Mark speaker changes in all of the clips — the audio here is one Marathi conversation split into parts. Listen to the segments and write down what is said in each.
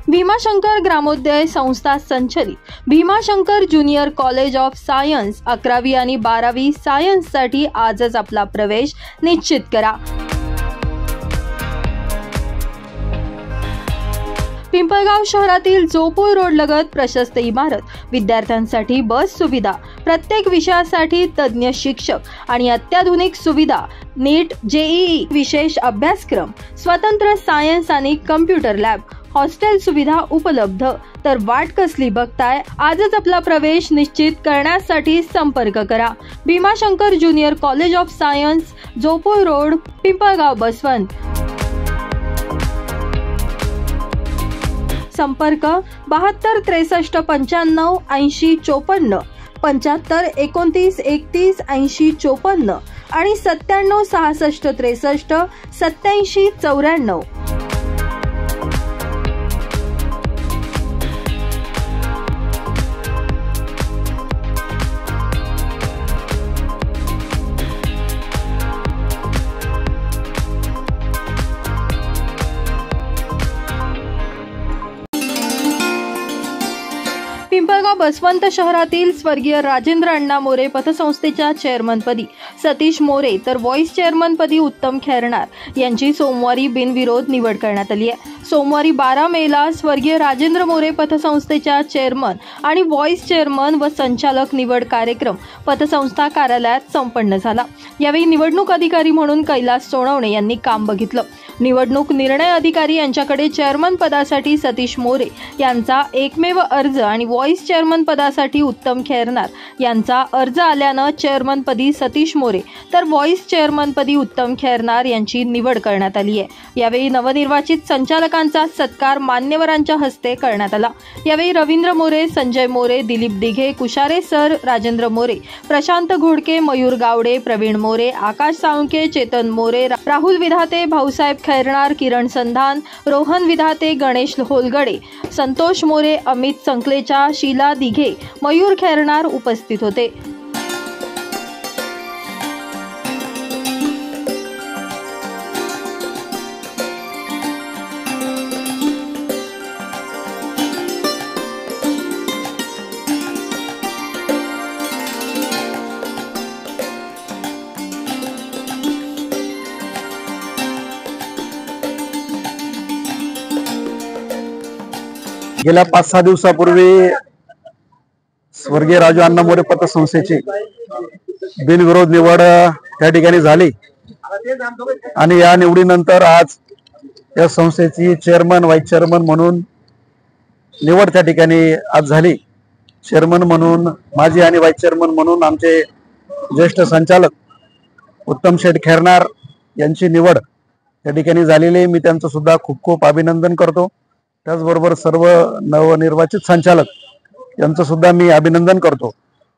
Speaker 1: भीमाशंकर ग्रामोदय संस्था संचलित Bhimashankar junior college of science 11वी आणि 12वी सायन्ससाठी आजच आपला प्रवेश निश्चित करा। पिंपळगाव शहरातील जोपूर रोड लगत प्रशस्त इमारत, विद्यार्थ्यांसाठी बस सुविधा, प्रत्येक विषयासाठी तज्ञ शिक्षक आणि अत्याधुनिक सुविधा, नीट जेईई विशेष अभ्यासक्रम, स्वतंत्र सायन्स आणि कम्प्युटर लॅब, हॉस्टेल सुविधा उपलब्ध। तर वाट कसली बघताय? आजच आपला प्रवेश निश्चित करण्यासाठी संपर्क करा। Bhimashankar junior college of science, Jopur road, Pimpalgaon, Baswant. संपर्क 72 63 95 80 54, 75 29 31 80 54 आणि 97 66 63 87 94। पिंपळगाव बसवंत शहरातील स्वर्गीय राजेंद्र अण्णा मोरे पतसंस्थेच्या चेअरमनपदी सतीश मोरे तर व्हाईस चेअरमनपदी उत्तम खैरनार यांची सोमवारी बिनविरोध निवड करण्यात आली आहे। सोमवारी 12 मेला स्वर्गीय राजेंद्र मोरे पतसंस्थेच्या चेअरमन आणि व्हाईस चेअरमन व संचालक निवड कार्यक्रम पतसंस्था कार्यालयात संपन्न झाला। यावेळी निवडणूक अधिकारी म्हणून कैलास सोनवणे यांनी काम बघितलं। निवडणूक निर्णय अधिकारी यांच्याकडे चेअरमन पदासाठी सतीश मोरे यांचा एकमेव अर्ज आणि व्हाईस चेअरमन पदासाठी उत्तम खैरनार यांचा अर्ज आल्यानं चेअरमन पदी सतीश मोरे तर व्हाईस चेअरमन पदी उत्तम खैरनार यांची निवड करण्यात आली आहे। यावेळी नवनिर्वाचित संचालकांचा सत्कार मान्यवरांच्या हस्ते करण्यात आला। यावेळी रवींद्र मोरे, संजय मोरे, दिलीप दिघे, कुशारे सर, राजेंद्र मोरे, प्रशांत घोडके, मयूर गावडे, प्रवीण मोरे, आकाश साळुंके, चेतन मोरे, राहुल विधाते, भाऊसाहेब खैरनार, किरण संधान, रोहन विधाते, गणेश होलगडे, संतोष मोरे, अमित संकलेचा, शीला दिघे, मयूर खैरनार उपस्थित होते।
Speaker 2: गेल्या 5-6 दिवसापूर्वी स्वर्गीय राजू अण्णा मोरे पतसंस्थेची बिनविरोध निवड त्या ठिकाणी झाली आणि या निवडीनंतर आज या संस्थेची चेअरमन, व्हाईस चेअरमन म्हणून निवड त्या ठिकाणी आज झाली। चेअरमन म्हणून माझी आणि व्हाईस चेअरमन म्हणून आमचे ज्येष्ठ संचालक उत्तम शेठ खैरनार यांची निवड त्या ठिकाणी झालेली आहे। मी त्यांचं सुद्धा खूप खूप अभिनंदन करतो। त्याचबरोबर सर्व नवनिर्वाचित संचालक यांचं सुद्धा मी अभिनंदन करतो।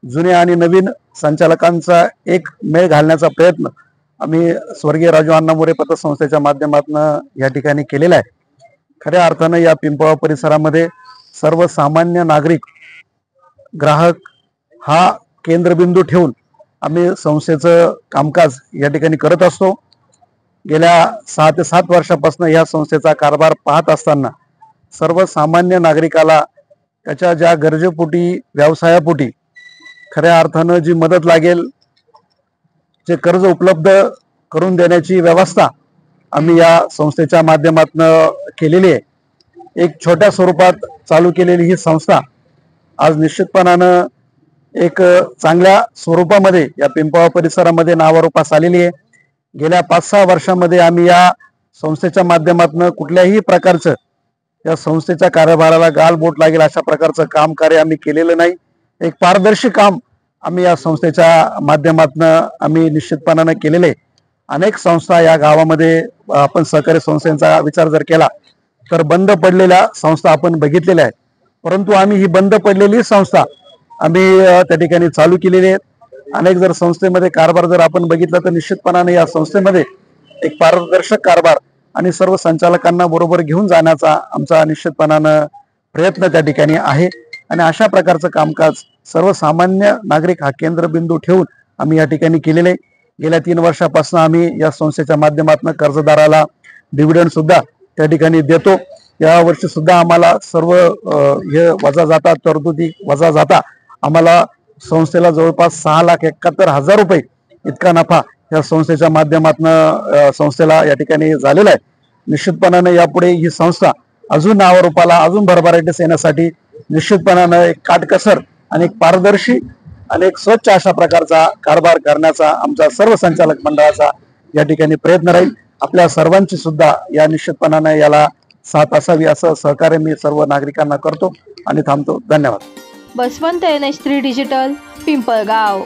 Speaker 2: जुन्या आणि नवीन संचालकांचा एक मेळ घालण्याचा प्रयत्न आम्ही स्वर्गीय राजू अण्णा मोरे पतसंस्थेच्या माध्यमातून या ठिकाणी केलेला आहे। खऱ्या अर्थानं या पिंपळगाव परिसरामध्ये सर्वसामान्य नागरिक, ग्राहक हा केंद्रबिंदू ठेवून आम्ही संस्थेचं कामकाज या ठिकाणी करत असतो। गेल्या 6 ते 7 वर्षापासून या संस्थेचा कारभार पाहत असताना सर्वसामान्य नागरिकाला त्याच्या ज्या गरजेपोटी, व्यवसायापोटी खऱ्या अर्थानं जी मदत लागेल, जे कर्ज उपलब्ध करून देण्याची व्यवस्था आम्ही या संस्थेच्या माध्यमातून केलेली आहे। एक छोट्या स्वरूपात चालू केलेली ही संस्था आज निश्चितपणानं एक चांगल्या स्वरूपामध्ये या पिंपळगाव परिसरामध्ये नावारूपास आलेली आहे। गेल्या 5-6 वर्षांमध्ये आम्ही या संस्थेच्या माध्यमातून कुठल्याही प्रकारचं या संस्थेच्या कारभाराला गालबोट लागेल अशा प्रकारचं काम कार्य आम्ही केलेलं नाही। एक पारदर्शी काम आम्ही या संस्थेच्या माध्यमातून आम्ही निश्चितपणानं केलेले। अनेक संस्था या गावामध्ये आपण सहकारी संस्थांचा विचार जर केला तर बंद पडलेल्या संस्था आपण बघितलेल्या आहेत, परंतु आम्ही ही बंद पडलेली संस्था आम्ही त्या ठिकाणी चालू केलेली आहेत। अनेक जर संस्थेमध्ये कारभार जर आपण बघितला तर निश्चितपणाने या संस्थेमध्ये एक पारदर्शक कारभार आणि सर्व संचालकांना बरोबर घेऊन जाण्याचा आमचा निश्चितपणानं प्रयत्न त्या ठिकाणी आहे आणि अशा प्रकारचं कामकाज सर्वसामान्य नागरिक हा केंद्रबिंदू ठेवून आम्ही या ठिकाणी केलेले। गेल्या 3 वर्षापासून आम्ही या संस्थेच्या माध्यमातून कर्जदाराला डिव्हिडंड सुद्धा त्या ठिकाणी देतो या वर्षी सुद्धा आम्हाला सर्व हे वजा जाता, तरतुदी वजा जाता आम्हाला संस्थेला जवळपास 6,71,000 रुपये इतका नफा या संस्थेच्या माध्यमातून संस्थेला या ठिकाणी झालेला आहे. निश्चितपणाने यापुढे ही संस्था अजून नावारूपाला अजून भरभराटीस येण्यासाठी निश्चितपणाने एक काटकसर आणि एक पारदर्शी आणि एक स्वच्छ अशा प्रकारचा कारभार करण्याचा आमचा सर्व संचालक मंडळाचा या ठिकाणी प्रयत्न राहील. आपल्या सर्वांची सुद्धा या निश्चितपणाने याला साथ असावी असं सहकार्य मी सर्व नागरिकांना करतो आणि थांबतो. धन्यवाद.
Speaker 1: Baswant NH3 digital, Pimpalgaon.